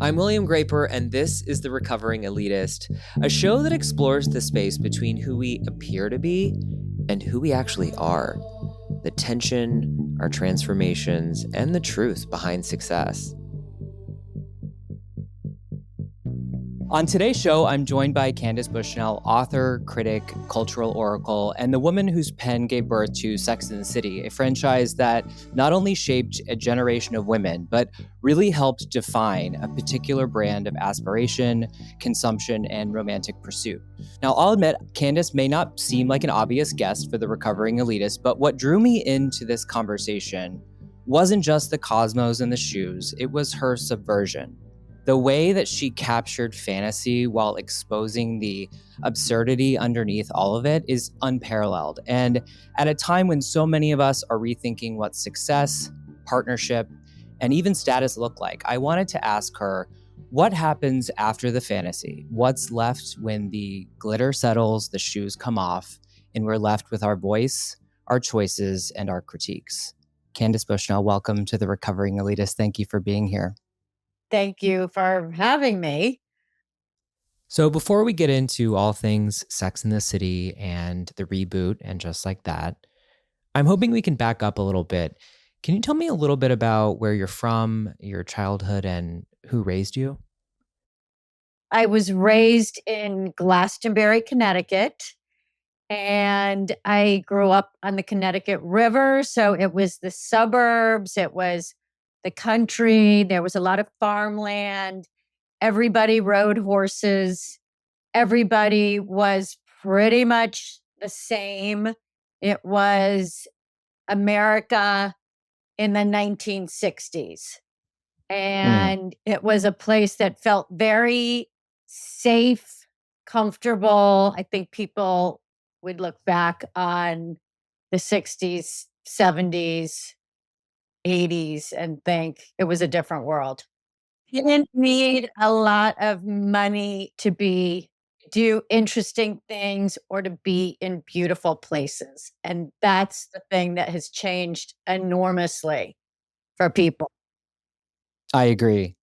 I'm William Graper, and this is The Recovering Elitist, a show that explores the space between who we appear to be and who we actually are, the tension, our transformations, and the truth behind success. On today's show, I'm joined by Candace Bushnell, author, critic, cultural oracle, and the woman whose pen gave birth to Sex and the City, a franchise that not only shaped a generation of women, but really helped define a particular brand of aspiration, consumption, and romantic pursuit. Now, I'll admit, Candace may not seem like an obvious guest for the Recovering Elitist, but what drew me into this conversation wasn't just the cosmos and the shoes, it was her subversion. The way that she captured fantasy while exposing the absurdity underneath all of it is unparalleled. And at a time when so many of us are rethinking what success, partnership, and even status look like, I wanted to ask her, what happens after the fantasy? What's left when the glitter settles, the shoes come off, and we're left with our voice, our choices, and our critiques? Candace Bushnell, welcome to the Recovering Elitist. Thank you for being here. Thank you for having me. So before we get into all things Sex and the City and the reboot and just like that, I'm hoping we can back up a little bit. Can you tell me a little bit about where you're from, your childhood, and who raised you? I was raised in Glastonbury, Connecticut, and I grew up on the Connecticut River. So it was the suburbs, it was the country, there was a lot of farmland. Everybody rode horses. Everybody was pretty much the same. It was America in the 1960s. And it was a place that felt very safe, comfortable. I think people would look back on the 60s, 70s, 80s and think it was a different world. You didn't need a lot of money to do interesting things or to be in beautiful places. And that's the thing that has changed enormously for people. I agree.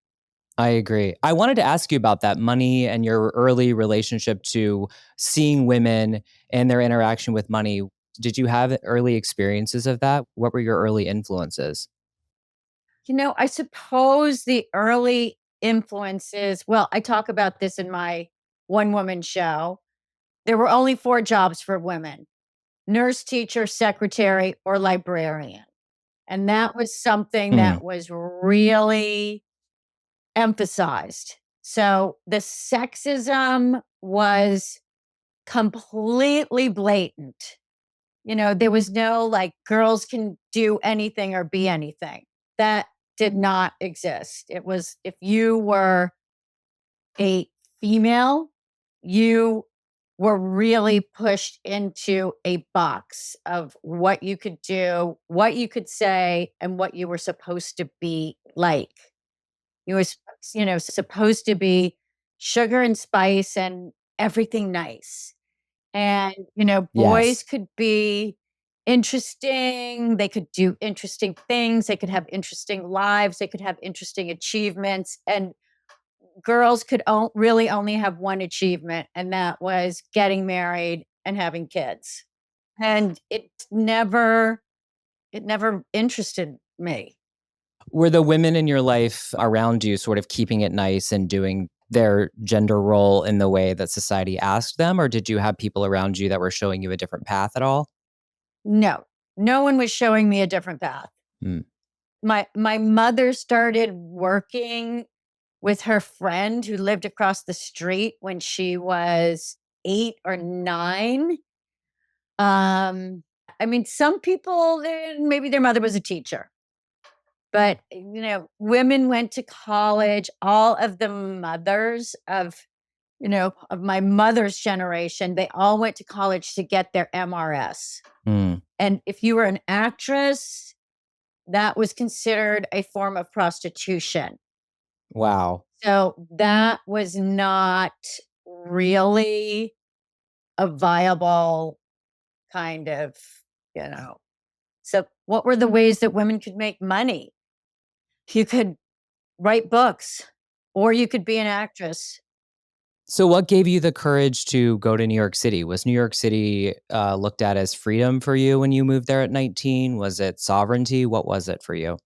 I wanted to ask you about that money and your early relationship to seeing women and their interaction with money. Did you have early experiences of that? What were your early influences? I suppose the early influences, well, I talk about this in my one woman show. There were only 4 jobs for women: nurse, teacher, secretary, or librarian. And that was something that was really emphasized. So the sexism was completely blatant. There was no like girls can do anything or be anything. That did not exist. It was if you were a female, you were really pushed into a box of what you could do, what you could say, and what you were supposed to be like. You was, supposed to be sugar and spice and everything nice. And, boys Yes. could be interesting. They could do interesting things. They could have interesting lives. They could have interesting achievements. And girls could really only have one achievement, and that was getting married and having kids. And it never interested me. Were the women in your life around you sort of keeping it nice and doing their gender role in the way that society asked them? Or did you have people around you that were showing you a different path at all? No, no one was showing me a different path. Mm. My mother started working with her friend who lived across the street when she was 8 or 9. I mean, some people, maybe their mother was a teacher, but women went to college. All of the mothers of my mother's generation, they all went to college to get their MRS. And if you were an actress, that was considered a form of prostitution. Wow. So that was not really a viable kind of, you know. So what were the ways that women could make money? You could write books. or you could be an actress. So, what gave you the courage to go to New York City? Was New York City looked at as freedom for you when you moved there at 19? Was it sovereignty? What was it for you?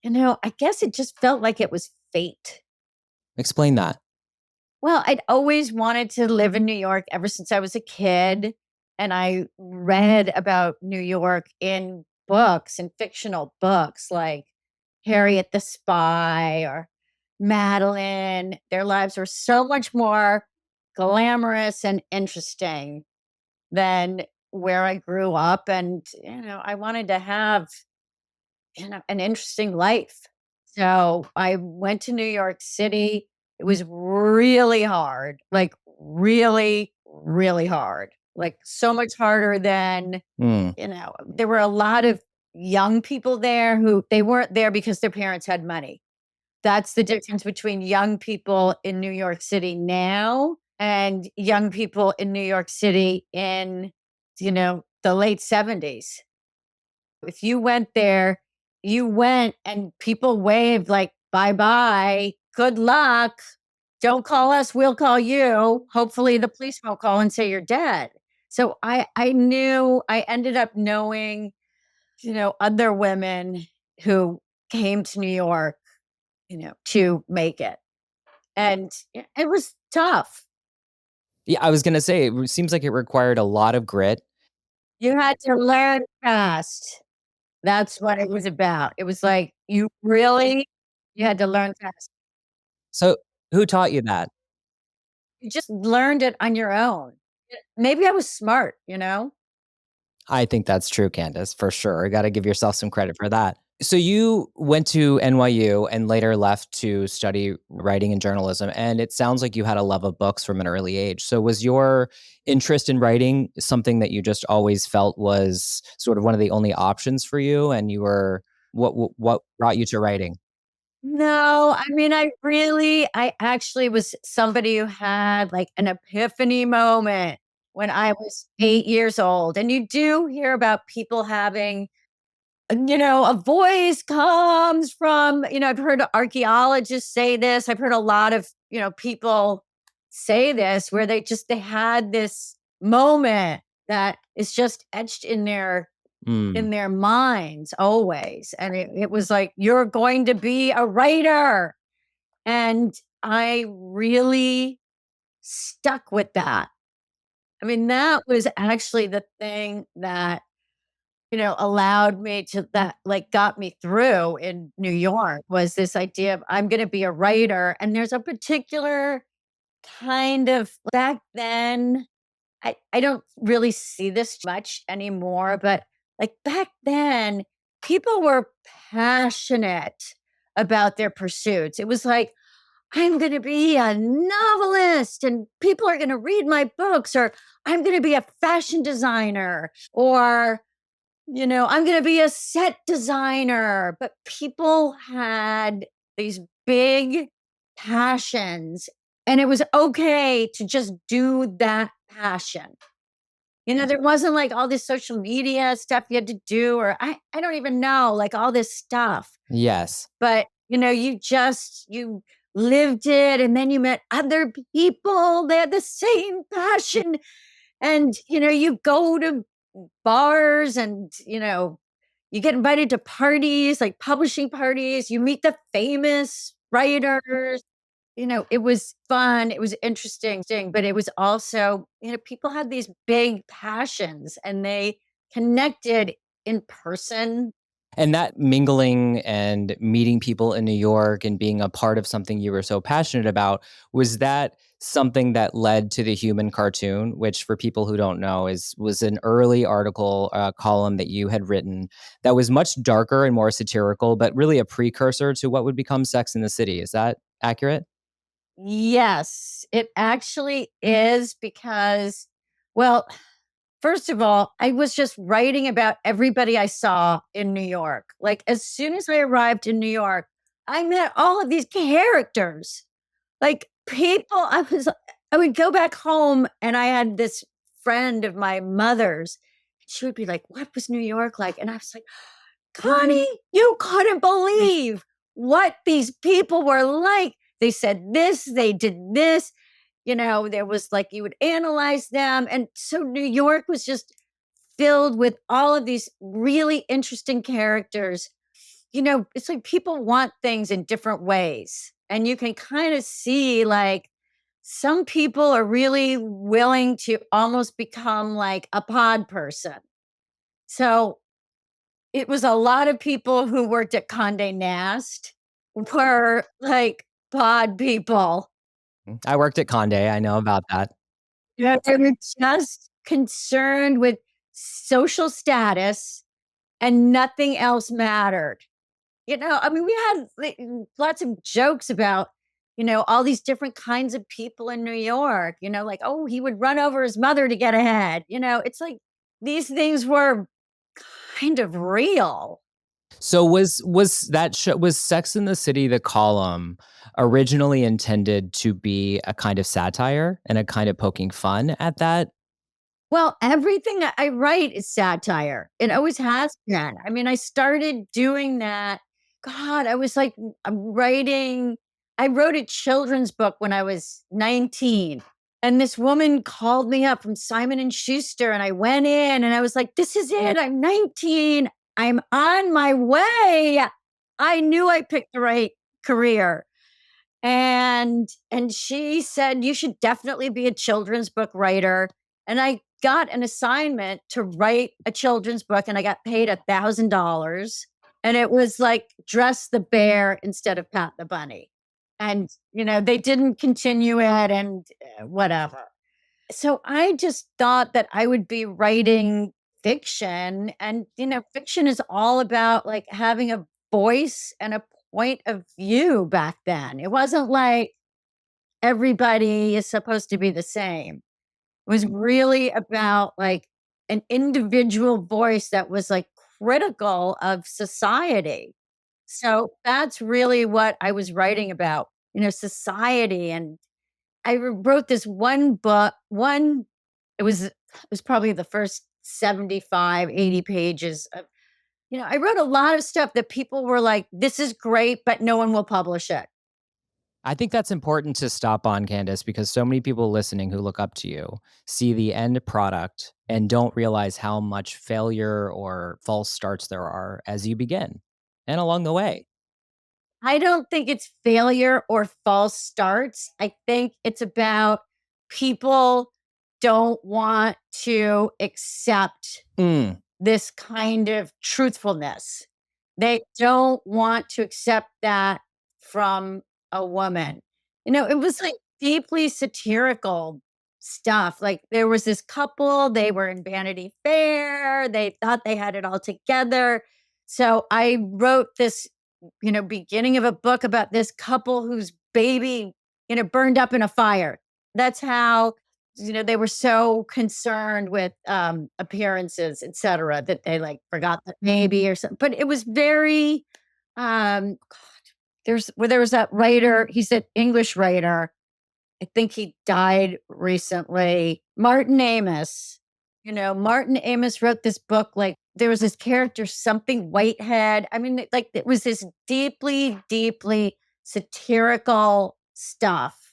I guess it just felt like it was fate. Explain that. Well, I'd always wanted to live in New York ever since I was a kid. And I read about New York in books and fictional books like Harriet the Spy or Madeline. Their lives were so much more glamorous and interesting than where I grew up. And, I wanted to have, an interesting life. So I went to New York City. It was really hard, like really, really hard, like so much harder than, Mm, there were a lot of young people there who they weren't there because their parents had money. That's the difference between young people in New York City now and young people in New York City in, the late 70s. If you went there, you went and people waved like, bye bye, good luck. Don't call us, we'll call you. Hopefully the police won't call and say you're dead. So I knew I ended up knowing, other women who came to New York, to make it. And it was tough. yeah, I was gonna say seems like it required a lot of grit. You had to learn fast. That's what it was about. It was like, you had to learn fast. So, who taught you that? You just learned it on your own. Maybe I was smart, you know? I think that's true, Candace, for sure. Got to give yourself some credit for that. So you went to NYU and later left to study writing and journalism, and it sounds like you had a love of books from an early age. So was your interest in writing something that you just always felt was sort of one of the only options for you, and you were what brought you to writing? No, I mean, I actually was somebody who had like an epiphany moment when I was 8 years old. And you do hear about people having, a voice comes from, I've heard archaeologists say this. I've heard a lot of, people say this where they had this moment that is just etched Mm. in their minds always. And it was like, you're going to be a writer. And I really stuck with that. I mean, that was actually the thing that, allowed me to that like got me through in New York was this idea of I'm going to be a writer. And there's a particular kind of back then, I don't really see this much anymore, but like back then, people were passionate about their pursuits. It was like, I'm going to be a novelist and people are going to read my books, or I'm going to be a fashion designer, or, I'm going to be a set designer. But people had these big passions, and it was okay to just do that passion. There wasn't like all this social media stuff you had to do, or I don't even know, like all this stuff. Yes. But, you lived it and then you met other people. They had the same passion. And, you go to bars and, you get invited to parties, like publishing parties. You meet the famous writers. It was fun, it was interesting, but it was also, people had these big passions and they connected in person. And that mingling and meeting people in New York and being a part of something you were so passionate about, was that something that led to the Human cartoon, which for people who don't know was an early article column that you had written that was much darker and more satirical, but really a precursor to what would become Sex in the City. Is that accurate? Yes, it actually is because, well, first of all, I was just writing about everybody I saw in New York. Like, as soon as I arrived in New York, I met all of these characters. Like, people, I would go back home and I had this friend of my mother's. She would be like, "What was New York like?" And I was like, "Connie, you couldn't believe what these people were like. they said this, they did this. There was like you would analyze them. And so New York was just filled with all of these really interesting characters. It's like people want things in different ways. And you can kind of see like some people are really willing to almost become like a pod person. So it was a lot of people who worked at Condé Nast were like pod people. I worked at Conde. I know about that. Yeah, they were just concerned with social status and nothing else mattered. I mean, we had like, lots of jokes about, all these different kinds of people in New York, like, oh, he would run over his mother to get ahead. It's like these things were kind of real. So was that show, was Sex in the City, the column, originally intended to be a kind of satire and a kind of poking fun at that? Well, everything that I write is satire. It always has been. I mean, I started doing that. God, I was like, I wrote a children's book when I was 19. And this woman called me up from Simon and Schuster, and I went in and I was like, this is it. I'm 19. I'm on my way. I knew I picked the right career. And she said, you should definitely be a children's book writer. And I got an assignment to write a children's book, and I got paid $1,000. And it was like dress the bear instead of pat the bunny. And, they didn't continue it and whatever. So I just thought that I would be writing fiction. And, fiction is all about like having a voice and a point of view back then. It wasn't like everybody is supposed to be the same. It was really about like an individual voice that was like critical of society. So that's really what I was writing about, society. And wrote this one book, it was probably the first 75, 80 pages of, I wrote a lot of stuff that people were like, this is great, but no one will publish it. I think that's important to stop on, Candace, because so many people listening who look up to you see the end product and don't realize how much failure or false starts there are as you begin and along the way. I don't think it's failure or false starts. I think it's about people don't want to accept Mm, this kind of truthfulness. They don't want to accept that from a woman. It was like deeply satirical stuff. Like there was this couple, they were in Vanity Fair, they thought they had it all together. So I wrote this, beginning of a book about this couple whose baby, burned up in a fire. That's how they were so concerned with appearances, et cetera, that they like forgot the baby or something. But it was very God, there was that writer, he's an English writer. I think he died recently. Martin Amis. Martin Amis wrote this book, like there was this character, something Whitehead. I mean, like it was this deeply, deeply satirical stuff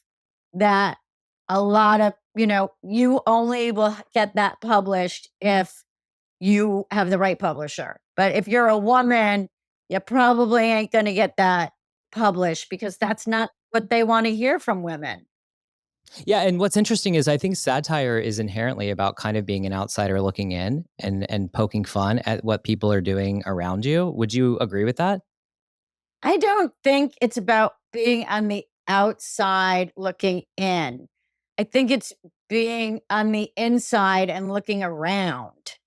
that a lot of, you only will get that published if you have the right publisher. But if you're a woman, you probably ain't going to get that published because that's not what they want to hear from women. yeah, and what's interesting is I think satire is inherently about kind of being an outsider looking in and poking fun at what people are doing around you. Would you agree with that? I don't think it's about being on the outside looking in. I think it's being on the inside and looking around.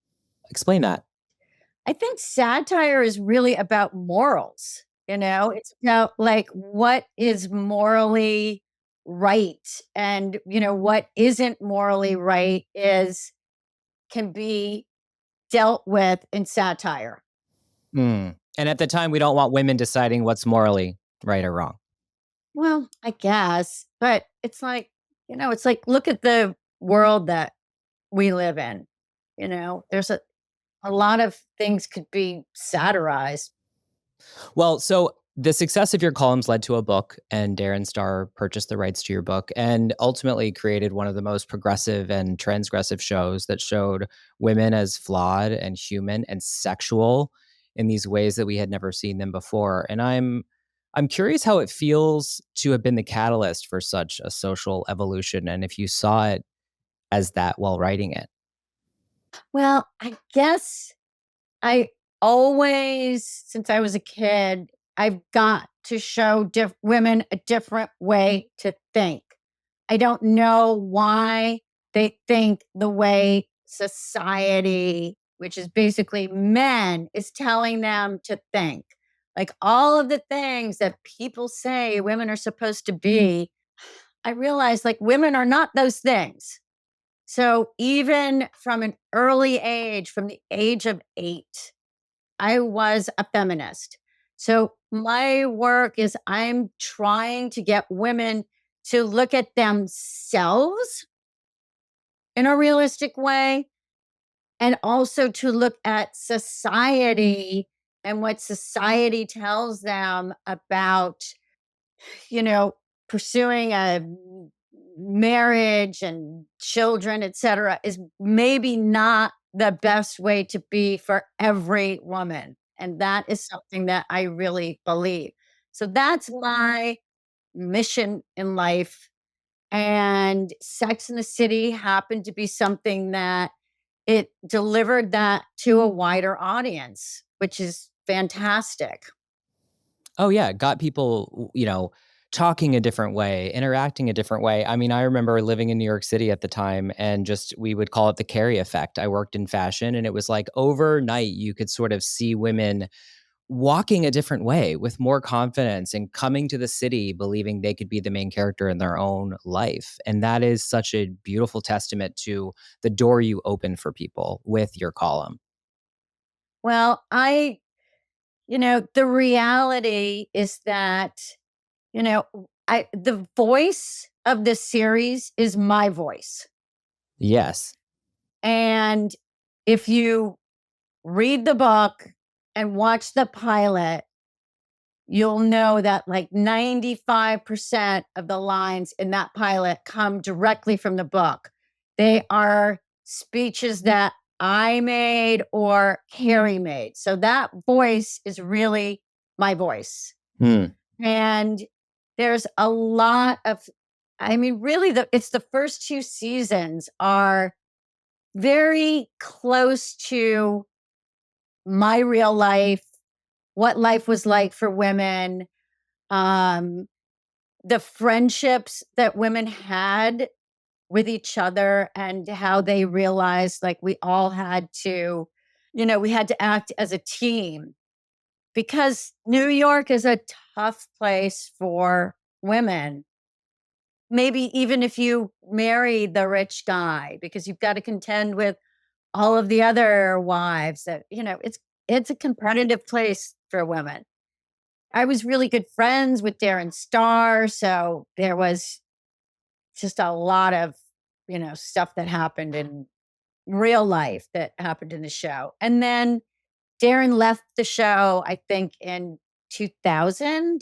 Explain that. I think satire is really about morals. It's about like what is morally right. And, what isn't morally right is can be dealt with in satire. Mm. And at the time, we don't want women deciding what's morally right or wrong. Well, I guess, but it's like look at the world that we live in. There's a lot of things could be satirized. Well, so The success of your columns led to a book, and Darren Star purchased the rights to your book and ultimately created one of the most progressive and transgressive shows that showed women as flawed and human and sexual in these ways that we had never seen them before. And I'm curious how it feels to have been the catalyst for such a social evolution, and if you saw it as that while writing it. Well, I guess I always, since I was a kid, I've got to show women a different way to think. I don't know why they think the way society, which is basically men, is telling them to think. Like all of the things that people say women are supposed to be, I realize like women are not those things. So even from an early age, from the age of 8, I was a feminist. So my work is I'm trying to get women to look at themselves in a realistic way and also to look at society and what society tells them about, you know, pursuing a marriage and children, et cetera, is maybe not the best way to be for every woman. And that is something that I really believe. So that's my mission in life. And Sex in the City happened to be something that it delivered that to a wider audience, which is fantastic. Oh yeah, got people, talking a different way, interacting a different way. I mean, I remember living in New York City at the time and just we would call it the Carrie effect. I worked in fashion and it was like overnight you could sort of see women walking a different way with more confidence and coming to the city believing they could be the main character in their own life. And that is such a beautiful testament to the door you open for people with your column. Well, the reality is that, the voice of the series is my voice. Yes. And if you read the book and watch the pilot, you'll know that like 95% of the lines in that pilot come directly from the book. They are speeches that I made or Carrie made. So that voice is really my voice. Hmm. And there's a lot of, I mean, really, it's the first 2 seasons are very close to my real life, what life was like for women, um, the friendships that women had with each other, and how they realized like we all had to, we had to act as a team because New York is a tough place for women. Maybe even if you marry the rich guy, because you've got to contend with all of the other wives that, it's a competitive place for women. I was really good friends with Darren Star, so there was just a lot of, stuff that happened in real life that happened in the show. And then Darren left the show, I think in 2000.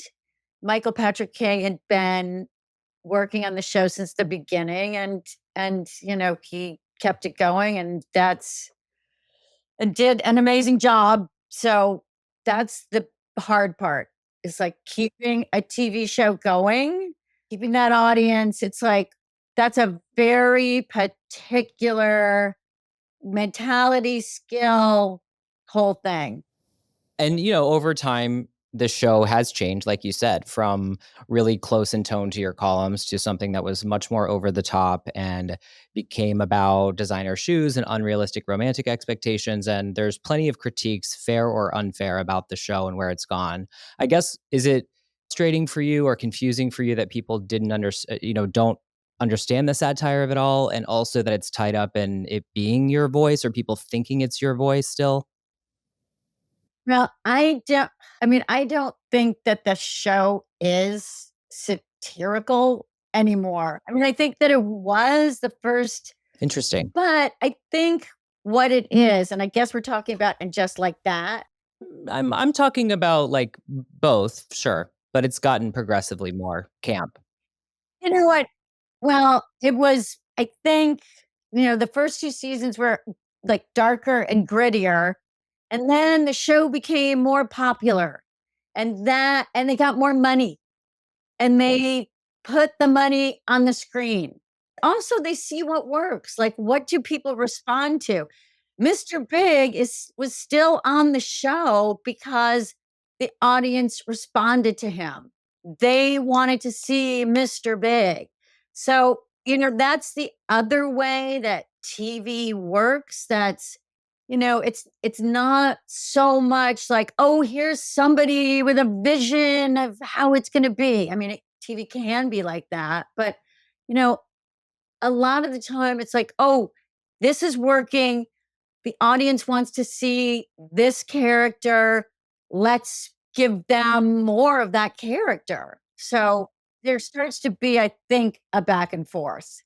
Michael Patrick King had been working on the show since the beginning, and he kept it going, and did an amazing job. So that's the hard part. Is like keeping a TV show going, keeping that audience. It's like that's a very particular mentality, skill, whole thing. And, over time, the show has changed, like you said, from really close in tone to your columns to something that was much more over the top and became about designer shoes and unrealistic romantic expectations. And there's plenty of critiques, fair or unfair, about the show and where it's gone. I guess, is it frustrating for you or confusing for you that people don't understand the satire of it all, and also that it's tied up in it being your voice or people thinking it's your voice still? Well, I don't think that the show is satirical anymore. I mean, I think that it was the first, Interesting. but I think what it is, and I guess we're talking about and just like that. I'm talking about like both, sure, but it's gotten progressively more camp. You know what? Well, it was, I think, the first 2 seasons were, like, darker and grittier, and then the show became more popular, and they got more money, and they put the money on the screen. Also, they see what works, like, what do people respond to? Mr. Big is was still on the show because the audience responded to him. They wanted to see Mr. Big. So, that's the other way that TV works. It's not so much like, oh, here's somebody with a vision of how it's going to be. I mean, TV can be like that, but you know, a lot of the time it's like, oh, this is working. The audience wants to see this character. Let's give them more of that character. So there starts to be, I think, a back and forth.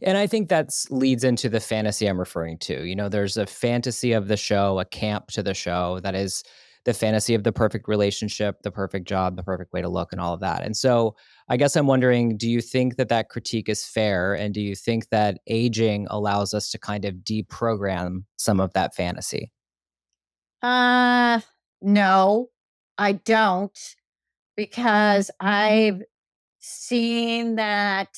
And I think that's leads into the fantasy I'm referring to. There's a fantasy of the show, a camp to the show that is the fantasy of the perfect relationship, the perfect job, the perfect way to look, and all of that. And so I guess I'm wondering, do you think that that critique is fair? And do you think that aging allows us to kind of deprogram some of that fantasy? Uh, no, I don't, because I've seen that,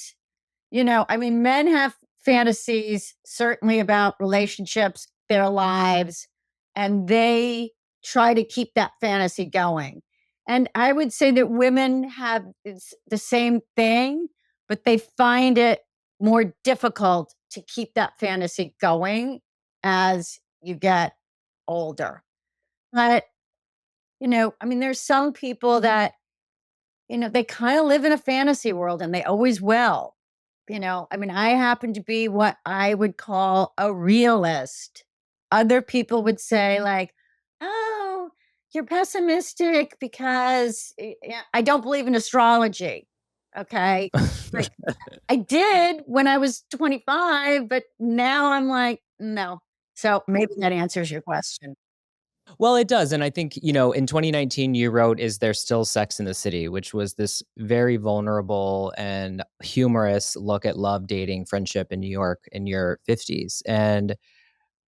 I mean, men have fantasies certainly about relationships, their lives, and they try to keep that fantasy going. And I would say that women have it's the same thing, but they find it more difficult to keep that fantasy going as you get older. But, I mean, there's some people that, they kind of live in a fantasy world and they always will. I mean, I happen to be what I would call a realist. Other people would say, like, oh, you're pessimistic because I don't believe in astrology. Okay. Like, I did when I was 25, but now I'm like, no. So maybe that answers your question. Well, it does. And I think, in 2019, you wrote Is There Still Sex in the City, which was this very vulnerable and humorous look at love, dating, friendship in New York in your 50s. And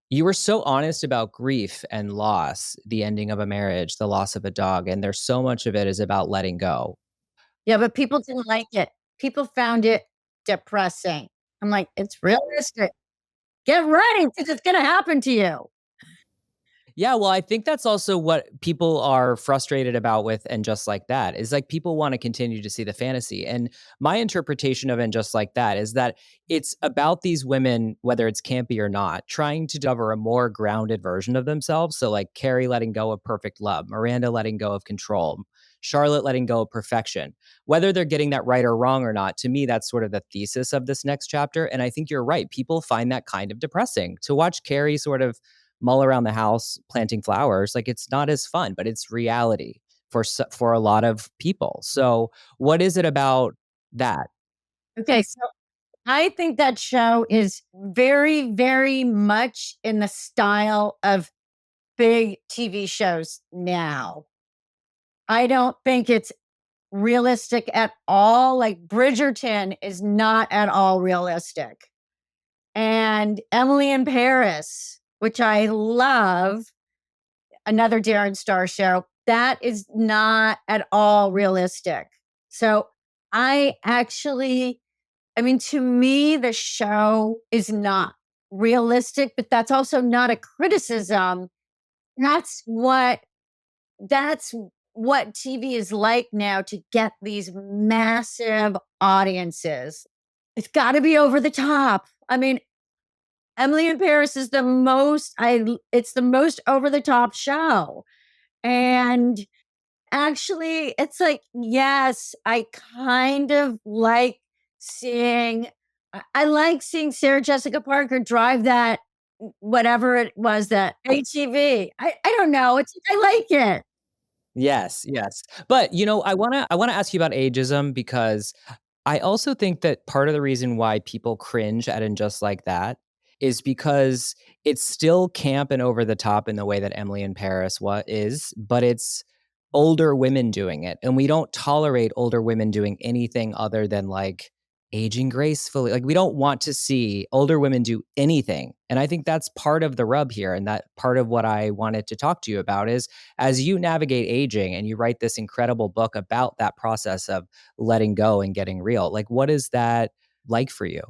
you were so honest about grief and loss, the ending of a marriage, the loss of a dog. And there's so much of it is about letting go. Yeah, but people didn't like it. People found it depressing. I'm like, it's realistic. Get ready because it's going to happen to you. Yeah, well, I think that's also what people are frustrated about with And Just Like That is like people want to continue to see the fantasy. And my interpretation of And Just Like That is that it's about these women, whether it's campy or not, trying to discover a more grounded version of themselves. So, like Carrie letting go of perfect love, Miranda letting go of control, Charlotte letting go of perfection. Whether they're getting that right or wrong or not, to me, that's sort of the thesis of this next chapter. And I think you're right. People find that kind of depressing to watch Carrie sort of mull around the house planting flowers. Like it's not as fun, but it's reality for a lot of people. So what is it about that? Okay, so I think that show is very, very much in the style of big TV shows now. I don't think it's realistic at all. Like Bridgerton is not at all realistic. And Emily in Paris, which I love, another Darren Star show, that is not at all realistic. So I mean, to me, the show is not realistic, but that's also not a criticism. That's what that's what TV is like now to get these massive audiences. It's got to be over the top. I mean, Emily in Paris is it's the most over the top show. And actually, it's like, yes, I kind of like I like seeing Sarah Jessica Parker drive that whatever it was, that ATV. I don't know. I like it. Yes, yes. But I wanna ask you about ageism because I also think that part of the reason why people cringe at And Just Like That is because it's still camp and over the top in the way that Emily in Paris is, but it's older women doing it. And we don't tolerate older women doing anything other than like aging gracefully. Like we don't want to see older women do anything. And I think that's part of the rub here. And that part of what I wanted to talk to you about is as you navigate aging and you write this incredible book about that process of letting go and getting real, like what is that like for you?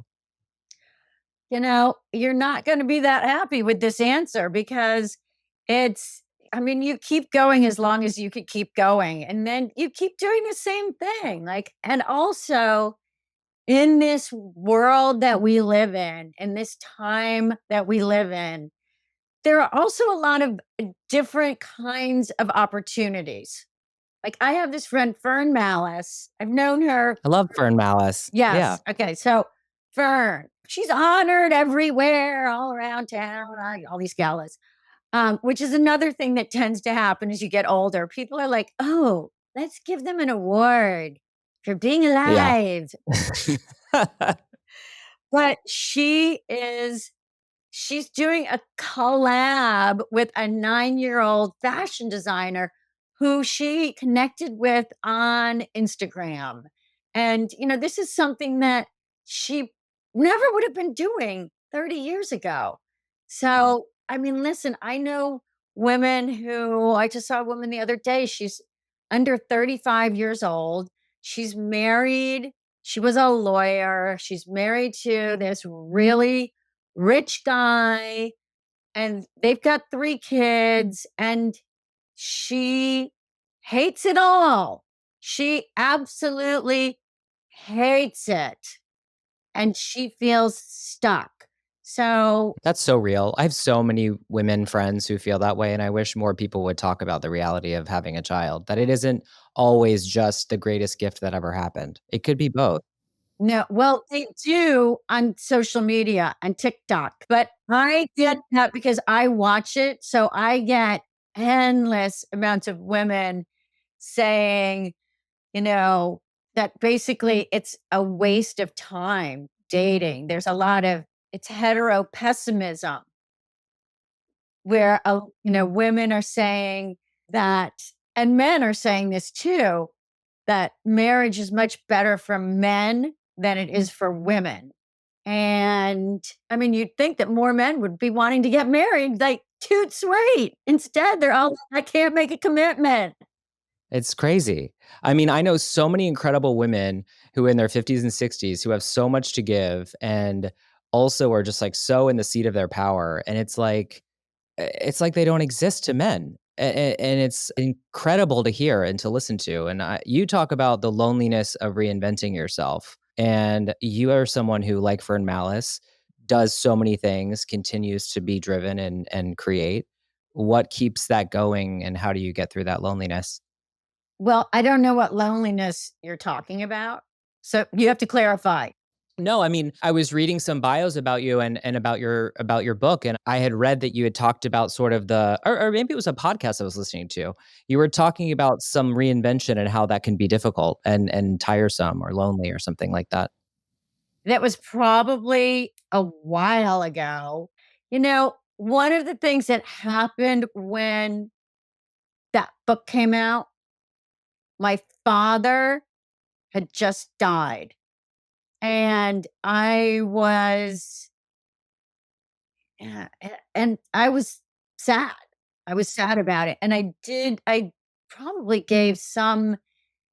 You're not going to be that happy with this answer because it's, I mean, you keep going as long as you could keep going. And then you keep doing the same thing. Like, and also in this world that we live in this time that we live in, there are also a lot of different kinds of opportunities. Like, I have this friend, Fern Malice. I've known her. I love Fern Malice. Yeah. Yes. Okay. So Fern, she's honored everywhere, all around town, all these galas. Which is another thing that tends to happen as you get older. People are like, "Oh, let's give them an award for being Yeah. alive." But she's doing a collab with a 9-year-old fashion designer who she connected with on Instagram. And, this is something that she never would have been doing 30 years ago. So, I mean, listen, I know women who I just saw a woman the other day. She's under 35 years old. She's married. She was a lawyer. She's married to this really rich guy, and they've got 3 kids, and she hates it all. She absolutely hates it, and she feels stuck. So, That's so real. I have so many women friends who feel that way, and I wish more people would talk about the reality of having a child, that it isn't always just the greatest gift that ever happened. It could be both. no, well, they do on social media and TikTok, but I get that because I watch it, so I get endless amounts of women saying, you know, that basically it's a waste of time dating. There's a lot of it's hetero pessimism where women are saying that, and men are saying this too, that marriage is much better for men than it is for women. And I mean, you'd think that more men would be wanting to get married, like toot sweet. Instead, they're all, I can't make a commitment. It's crazy. I mean, I know so many incredible women who in their 50s and 60s who have so much to give and also are just like so in the seat of their power. And it's like they don't exist to men. And it's incredible to hear and to listen to. And you talk about the loneliness of reinventing yourself. And you are someone who, like Fern Malice, does so many things, continues to be driven and create. What keeps that going, and how do you get through that loneliness? Well, I don't know what loneliness you're talking about. So you have to clarify. No, I mean, I was reading some bios about you and about your book, and I had read that you had talked about sort of or maybe it was a podcast I was listening to. You were talking about some reinvention and how that can be difficult and tiresome or lonely or something like that. That was probably a while ago. One of the things that happened when that book came out, my father had just died. And I was, and I was sad. I was sad about it. And I probably gave some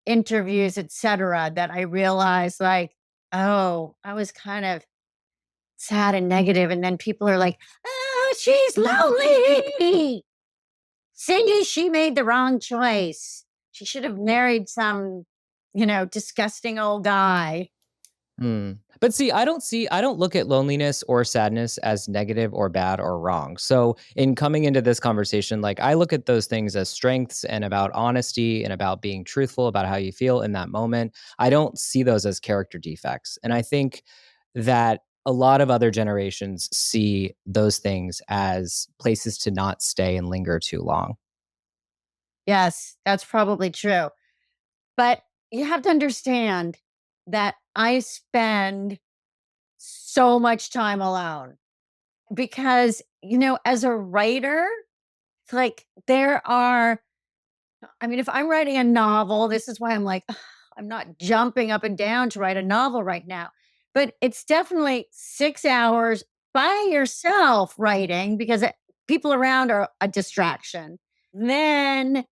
interviews, etc., that I realized like, oh, I was kind of sad and negative. And then people are like, oh, she's lonely. See, she made the wrong choice. She should have married some, disgusting old guy. Hmm. But I don't look at loneliness or sadness as negative or bad or wrong. So in coming into this conversation, like I look at those things as strengths and about honesty and about being truthful about how you feel in that moment. I don't see those as character defects. And I think that a lot of other generations see those things as places to not stay and linger too long. Yes, that's probably true. But you have to understand that I spend so much time alone. because, as a writer, it's like I mean, if I'm writing a novel, this is why I'm like, "Ugh, I'm not jumping up and down to write a novel right now. But it's definitely 6 hours by yourself writing because people around are a distraction. Then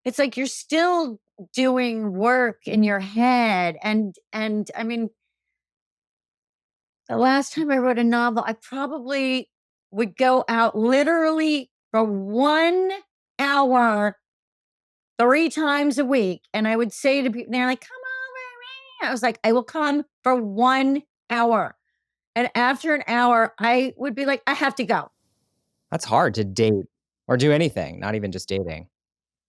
it's like you're still doing work in your head. And I mean, the last time I wrote a novel, I probably would go out literally for 1 hour 3 times a week. And I would say to people, they're like, come on, I was like, I will come for 1 hour. And after an hour, I would be like, I have to go. That's hard to date or do anything, not even just dating.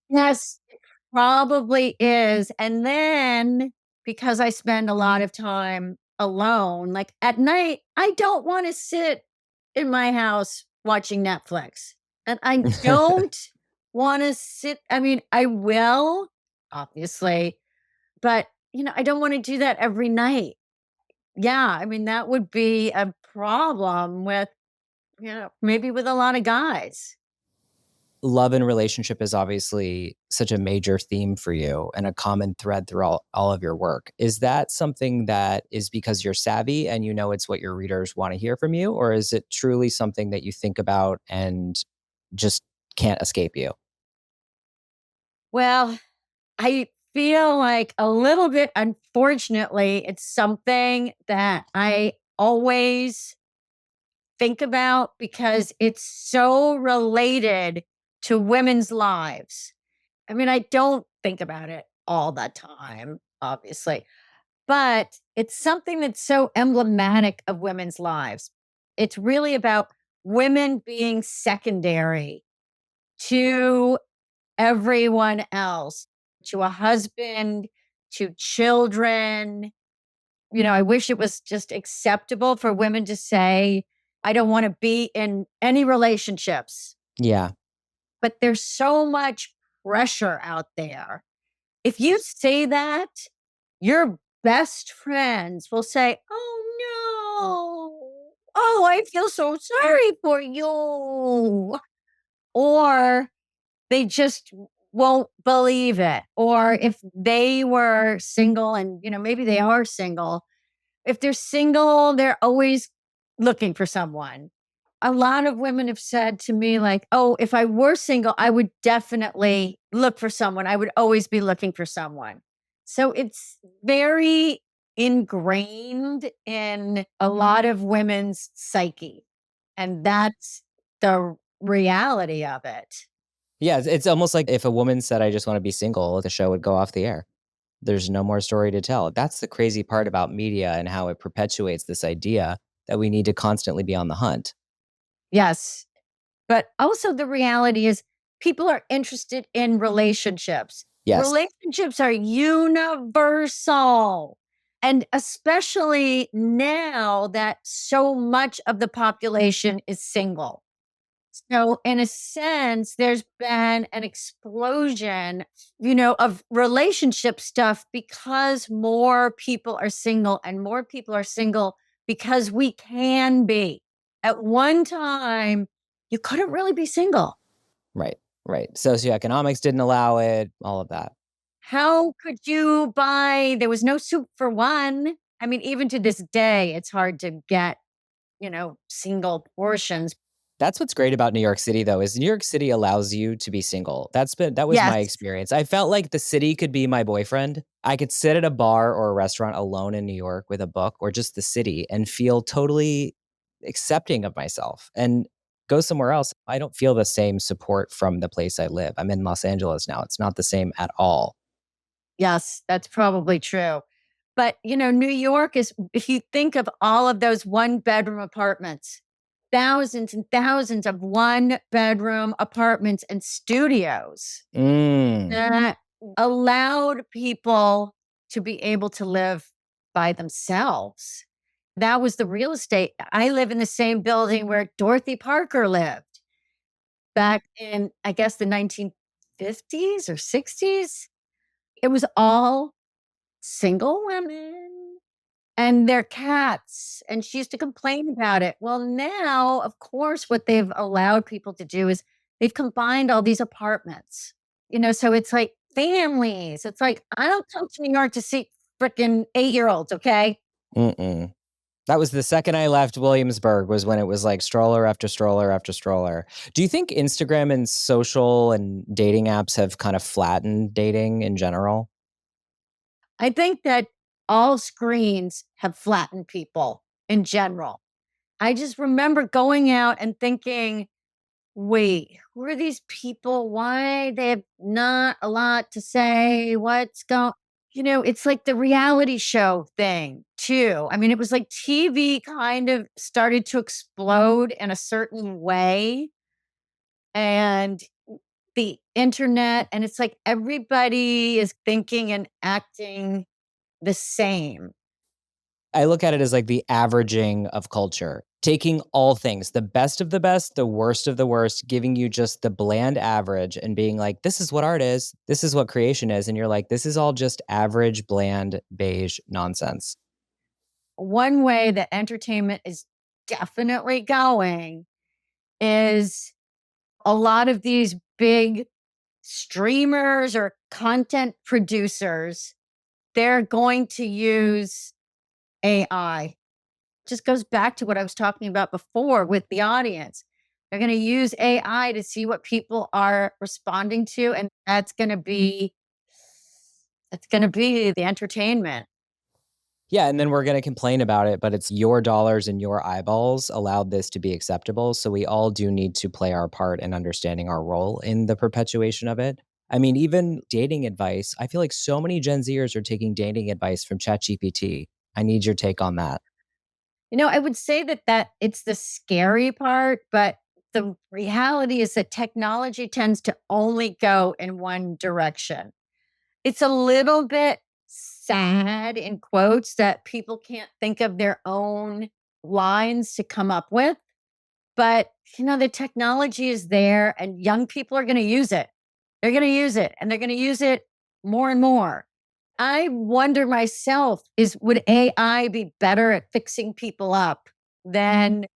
Yes, it probably is. And then because I spend a lot of time alone, like at night, I don't want to sit in my house watching Netflix. And I don't want to sit, I mean, I will, obviously, but I don't want to do that every night. Yeah, I mean, that would be a problem with, maybe with a lot of guys. Love and relationship is obviously such a major theme for you and a common thread through all of your work. Is that something that is because you're savvy and you know it's what your readers want to hear from you? Or is it truly something that you think about and just can't escape you? Well, I feel like a little bit, unfortunately, it's something that I always think about because it's so related to women's lives. I mean, I don't think about it all the time, obviously, but it's something that's so emblematic of women's lives. It's really about women being secondary to everyone else, to a husband, to children. I wish it was just acceptable for women to say, I don't want to be in any relationships. Yeah. But there's so much pressure out there. If you say that, your best friends will say, oh no. Oh, I feel so sorry for you. Or they just won't believe it. Or if they were single and, maybe they are single, if they're single, they're always looking for someone. A lot of women have said to me, like, oh, if I were single, I would definitely look for someone. I would always be looking for someone. So it's very ingrained in a lot of women's psyche. And that's the reality of it. Yeah. It's almost like if a woman said, I just want to be single, the show would go off the air. There's no more story to tell. That's the crazy part about media and how it perpetuates this idea that we need to constantly be on the hunt. Yes. But also, the reality is, people are interested in relationships. Yes. Relationships are universal. And especially now that so much of the population is single. So, in a sense, there's been an explosion, of relationship stuff because more people are single and more people are single because we can be. At one time, you couldn't really be single. Right. Right. Socioeconomics didn't allow it, all of that. How could you buy? There was no soup for one. I mean, even to this day, it's hard to get, single portions. That's what's great about New York City though, is New York City allows you to be single. That was my Yes. experience. I felt like the city could be my boyfriend. I could sit at a bar or a restaurant alone in New York with a book or just the city and feel totally accepting of myself and go somewhere else. I don't feel the same support from the place I live. I'm in Los Angeles now. It's not the same at all. Yes, that's probably true. But, New York is, if you think of all of those one-bedroom apartments, thousands and thousands of one-bedroom apartments and studios Mm, that allowed people to be able to live by themselves. That was the real estate. I live in the same building where Dorothy Parker lived back in, I guess, the 1950s or 60s. It was all single women. and their cats. And she used to complain about it. Well, now, of course, what they've allowed people to do is they've combined all these apartments, so it's like families. It's like, I don't come to New York to see freaking 8-year-olds, okay? Mm-mm. That was the second I left Williamsburg was when it was like stroller after stroller after stroller. Do you think Instagram and social and dating apps have kind of flattened dating in general? I think that all screens have flattened people in general. I just remember going out and thinking, wait, who are these people? Why they have not a lot to say? What's going it's like the reality show thing too. I mean, it was like TV kind of started to explode in a certain way, and the internet, and it's like everybody is thinking and acting the same. I look at it as like the averaging of culture, taking all things, the best of the best, the worst of the worst, giving you just the bland average and being like, this is what art is. This is what creation is. And you're like, this is all just average, bland, beige nonsense. One way that entertainment is definitely going is a lot of these big streamers or content producers, they're going to use AI. Just goes back to what I was talking about before with the audience. They're going to use AI to see what people are responding to, and that's going to be the entertainment. Yeah, and then we're gonna complain about it, but it's your dollars and your eyeballs allowed this to be acceptable, so we all do need to play our part in understanding our role in the perpetuation of it. I mean, even dating advice, I feel like so many Gen Zers are taking dating advice from ChatGPT. I need your take on that. I would say that it's the scary part, but the reality is that technology tends to only go in one direction. It's a little bit sad in quotes that people can't think of their own lines to come up with, but the technology is there and young people are going to use it. They're going to use it and they're going to use it more and more. I wonder myself, is would AI be better at fixing people up than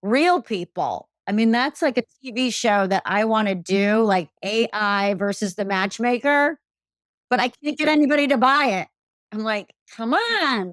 real people? I mean, that's like a TV show that I want to do, like AI versus the matchmaker, but I can't get anybody to buy it. I'm like, come on.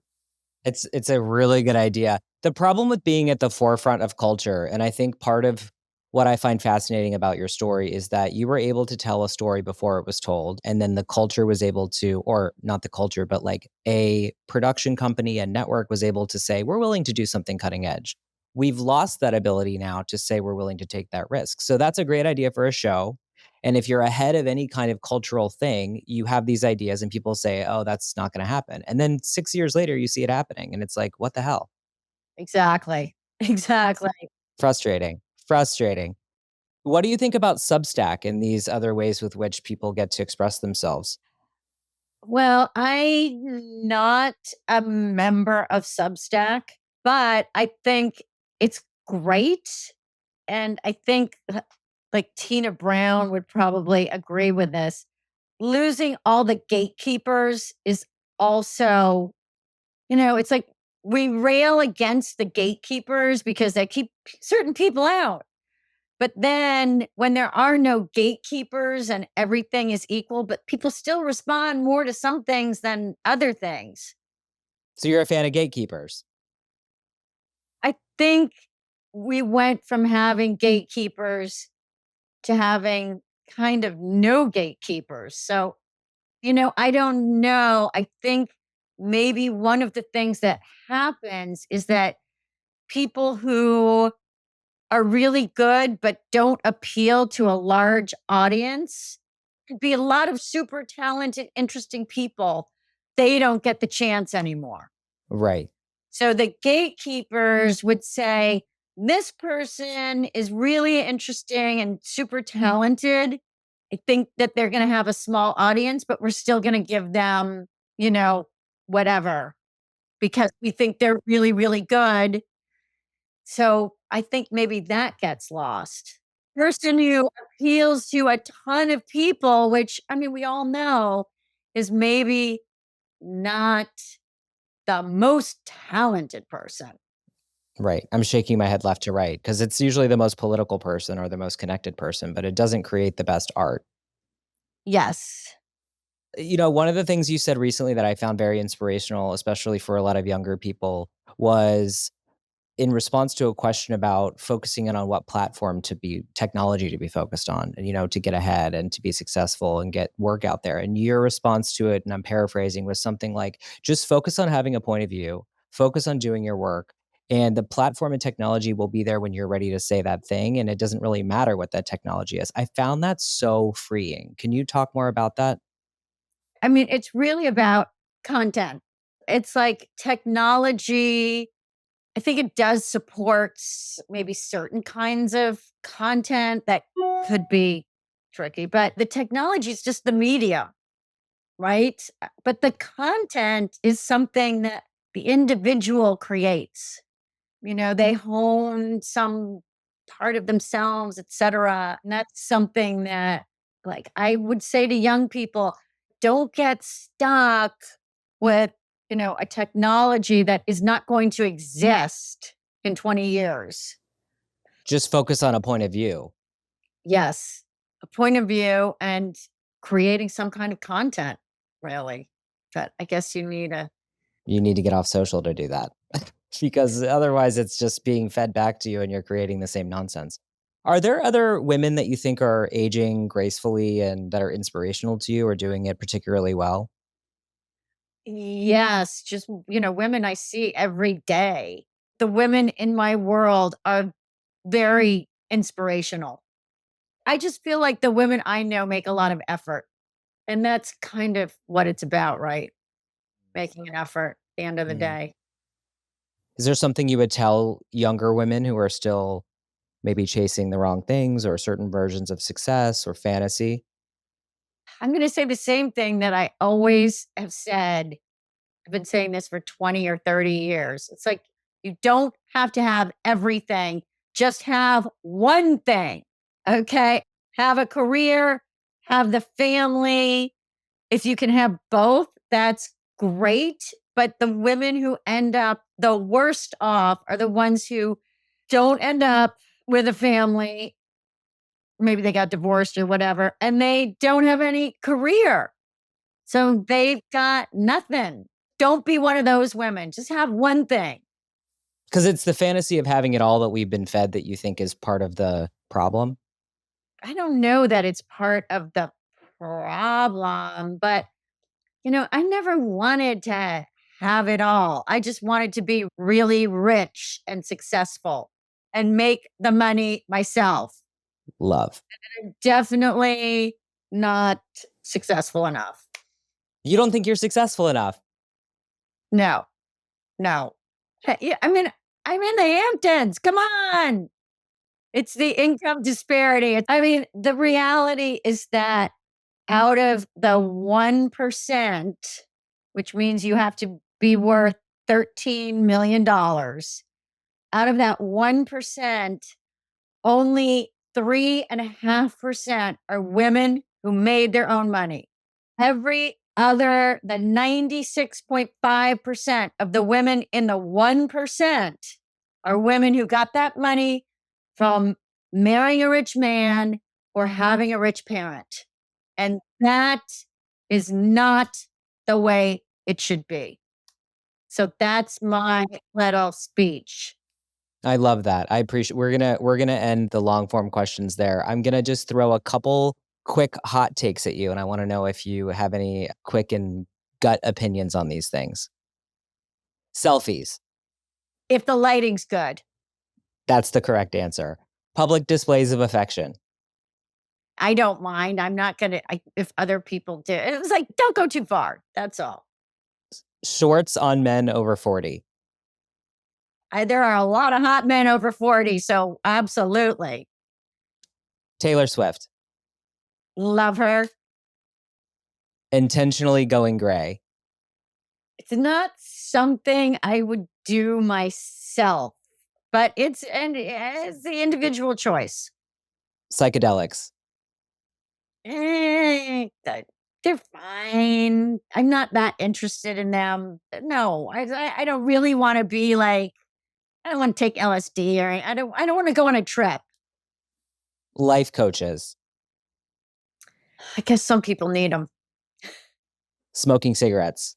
It's a really good idea. The problem with being at the forefront of culture, and I think part of what I find fascinating about your story is that you were able to tell a story before it was told, and then the culture was able to, or not the culture, but like a production company and network was able to say, we're willing to do something cutting edge. We've lost that ability now to say we're willing to take that risk. So that's a great idea for a show. And if you're ahead of any kind of cultural thing, you have these ideas and people say, oh, that's not going to happen. And then 6 years later, you see it happening. And it's like, what the hell? Exactly. Exactly. Frustrating. Frustrating. What do you think about Substack and these other ways with which people get to express themselves? Well, I'm not a member of Substack, but I think it's great. And I think like Tina Brown would probably agree with this. Losing all the gatekeepers is also, it's like we rail against the gatekeepers because they keep certain people out. But then when there are no gatekeepers and everything is equal, but people still respond more to some things than other things. So you're a fan of gatekeepers. I think we went from having gatekeepers to having kind of no gatekeepers. So, I don't know. I think maybe one of the things that happens is that people who are really good but don't appeal to a large audience, could be a lot of super talented, interesting people. They don't get the chance anymore. Right. So the gatekeepers would say, this person is really interesting and super talented. I think that they're going to have a small audience, but we're still going to give them, whatever, because we think they're really, really good. So I think maybe that gets lost. Person who appeals to a ton of people, which I mean, we all know is maybe not the most talented person. Right. I'm shaking my head left to right because it's usually the most political person or the most connected person, but it doesn't create the best art. Yes. One of the things you said recently that I found very inspirational, especially for a lot of younger people, was in response to a question about focusing in on what platform to be technology to be focused on, and, to get ahead and to be successful and get work out there. And your response to it, and I'm paraphrasing, was something like just focus on having a point of view, focus on doing your work. And the platform and technology will be there when you're ready to say that thing. And it doesn't really matter what that technology is. I found that so freeing. Can you talk more about that? I mean, it's really about content. It's like technology. I think it does support maybe certain kinds of content that could be tricky, but the technology is just the media, right? But the content is something that the individual creates. They hone some part of themselves, etc. And that's something that, like, I would say to young people, don't get stuck with, a technology that is not going to exist in 20 years. Just focus on a point of view. Yes, a point of view and creating some kind of content, really. But I guess you need a You need to get off social to do that because otherwise it's just being fed back to you and you're creating the same nonsense. Are there other women that you think are aging gracefully and that are inspirational to you or doing it particularly well? yes, just, women I see every day. The women in my world are very inspirational. I just feel like the women I know make a lot of effort. And that's kind of what it's about, right? Making an effort at the end of the Mm. day. Is there something you would tell younger women who are still maybe chasing the wrong things or certain versions of success or fantasy? I'm going to say the same thing that I always have said. I've been saying this for 20 or 30 years. It's like you don't have to have everything, just have one thing. Okay. Have a career, have the family. If you can have both, that's great. But the women who end up the worst off are the ones who don't end up with a family. Maybe they got divorced or whatever, and they don't have any career. So they've got nothing. Don't be one of those women. Just have one thing. Because it's the fantasy of having it all that we've been fed that you think is part of the problem. I don't know that it's part of the problem, but I never wanted to have it all. I just wanted to be really rich and successful and make the money myself. Love. Definitely not successful enough. You don't think you're successful enough. No, no. Yeah, I'm in the Hamptons. Come on. It's the income disparity. I mean, the reality is that out of the 1%, which means you have to be worth $13 million, out of that 1%, only 3.5% are women who made their own money. Every other, the 96.5% of the women in the 1% are women who got that money from marrying a rich man or having a rich parent. And that is not the way it should be. So that's my little speech. I love that. I appreciate we're gonna end the long form questions there. I'm gonna just throw a couple quick hot takes at you, and I want to know if you have any quick and gut opinions on these things. Selfies. If the lighting's good, That's the correct answer. Public displays of affection. I don't mind. I'm not going to, if other people do. It was like, don't go too far. That's all. Shorts on men over 40. There are a lot of hot men over 40. So absolutely. Taylor Swift. Love her. Intentionally going gray. It's not something I would do myself, but it's the individual choice. Psychedelics. Eh, They're fine. I'm not that interested in them. No, I don't really want to be like, I don't want to take LSD or I don't want to go on a trip. Life coaches, I guess some people need them. smoking cigarettes.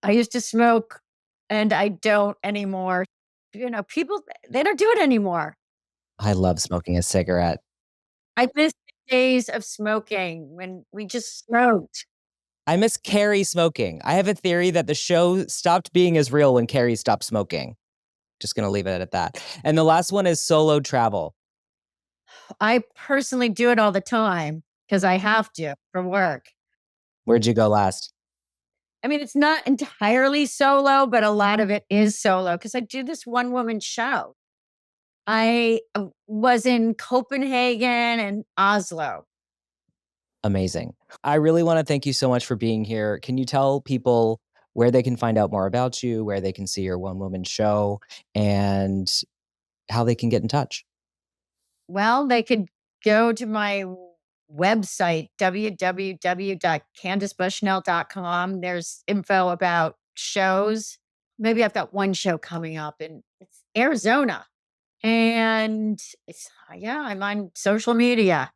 I used to smoke and I don't anymore. People, they don't do it anymore. I love smoking a cigarette. I miss the days of smoking when we just smoked. I miss Carrie smoking. I have a theory that the show stopped being as real when Carrie stopped smoking. Just going to leave it at that. And the last one is solo travel. I personally do it all the time because I have to for work. Where'd you go last? I mean, it's not entirely solo, but a lot of it is solo because I do this one woman show. I was in Copenhagen and Oslo. Amazing. I really want to thank you so much for being here. Can you tell people where they can find out more about you, where they can see your one woman show, and how they can get in touch? Well, they could go to my website, www.candacebushnell.com. There's info about shows. Maybe I've got one show coming up in it's Arizona. And yeah, I'm on social media.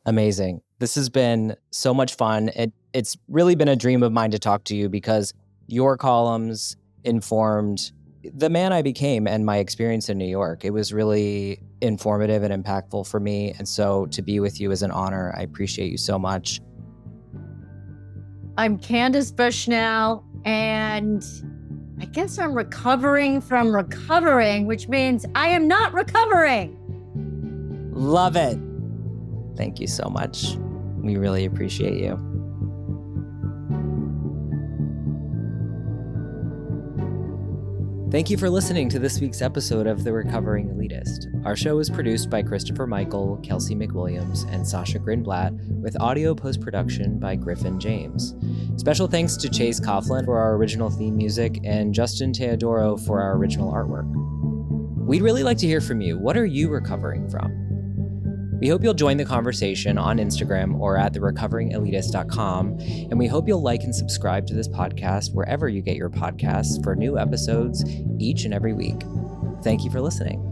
Amazing. This has been so much fun. It's really been a dream of mine to talk to you because your columns informed the man I became and my experience in New York. It was really informative and impactful for me. And so to be with you is an honor. I appreciate you so much. I'm Candace Bushnell, and I guess I'm recovering from recovering, which means I am not recovering. Love it. Thank you so much. We really appreciate you. Thank you for listening to this week's episode of The Recovering Elitist. Our show is produced by Christopher Michael, Kelsey McWilliams, and Sasha Grinblatt, with audio post-production by Griffin James. Special thanks to Chase Coughlin for our original theme music and Justin Teodoro for our original artwork. We'd really like to hear from you. What are you recovering from? We hope you'll join the conversation on Instagram or at therecoveringelitist.com, and we hope you'll like and subscribe to this podcast wherever you get your podcasts for new episodes each and every week. Thank you for listening.